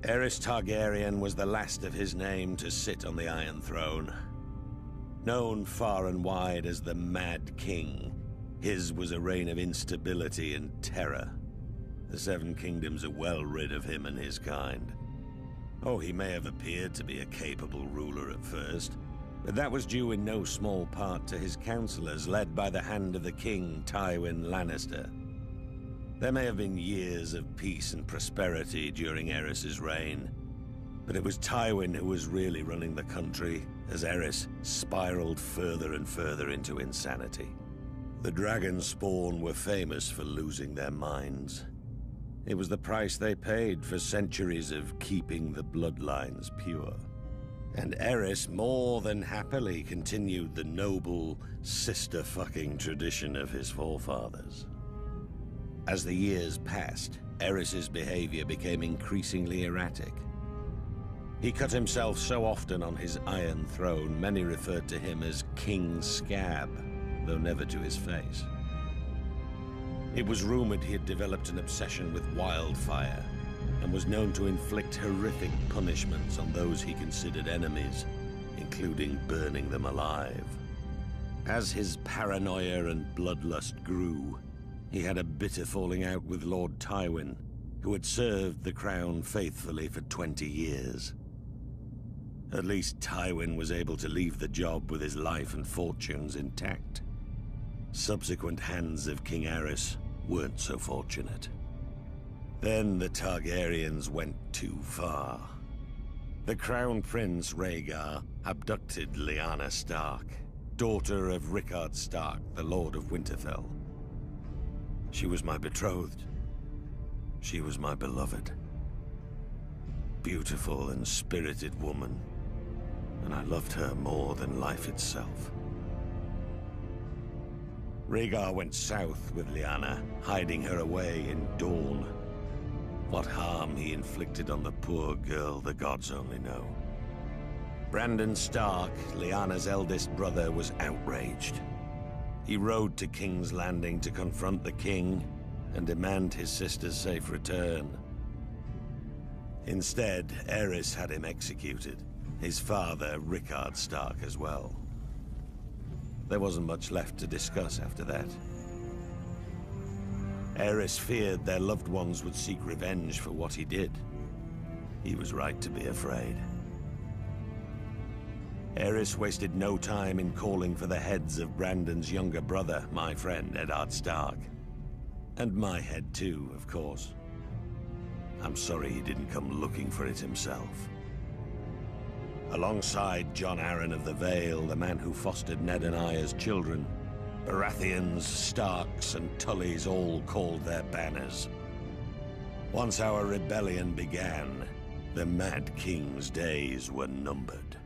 Aerys Targaryen was the last of his name to sit on the Iron Throne. Known far and wide as the Mad King, his was a reign of instability and terror. The Seven Kingdoms are well rid of him and his kind. Oh, he may have appeared to be a capable ruler at first, but that was due in no small part to his counselors, led by the hand of the king, Tywin Lannister. There may have been years of peace and prosperity during Aerys's reign, but it was Tywin who was really running the country as Aerys spiraled further and further into insanity. The dragon spawn were famous for losing their minds. It was the price they paid for centuries of keeping the bloodlines pure. And Aerys more than happily continued the noble sister-fucking tradition of his forefathers. As the years passed, Aerys's behavior became increasingly erratic. He cut himself so often on his Iron Throne, many referred to him as King Scab, though never to his face. It was rumored he had developed an obsession with wildfire, and was known to inflict horrific punishments on those he considered enemies, including burning them alive. As his paranoia and bloodlust grew, he had a bitter falling out with Lord Tywin, who had served the crown faithfully for 20 years. At least Tywin was able to leave the job with his life and fortunes intact. Subsequent hands of King Aerys weren't so fortunate. Then the Targaryens went too far. The Crown Prince Rhaegar abducted Lyanna Stark, daughter of Rickard Stark, the Lord of Winterfell. She was my betrothed. She was my beloved. Beautiful and spirited woman, and I loved her more than life itself. Rhaegar went south with Lyanna, hiding her away in Dorne. What harm he inflicted on the poor girl, the gods only know. Brandon Stark, Lyanna's eldest brother, was outraged. He rode to King's Landing to confront the king and demand his sister's safe return. Instead, Aerys had him executed, his father, Rickard Stark, as well. There wasn't much left to discuss after that. Aerys feared their loved ones would seek revenge for what he did. He was right to be afraid. Aerys wasted no time in calling for the heads of Brandon's younger brother, my friend Eddard Stark. And my head too, of course. I'm sorry he didn't come looking for it himself. Alongside Jon Arryn of the Vale, the man who fostered Ned and I as children, Baratheons, Starks, and Tullys all called their banners. Once our rebellion began, the Mad King's days were numbered.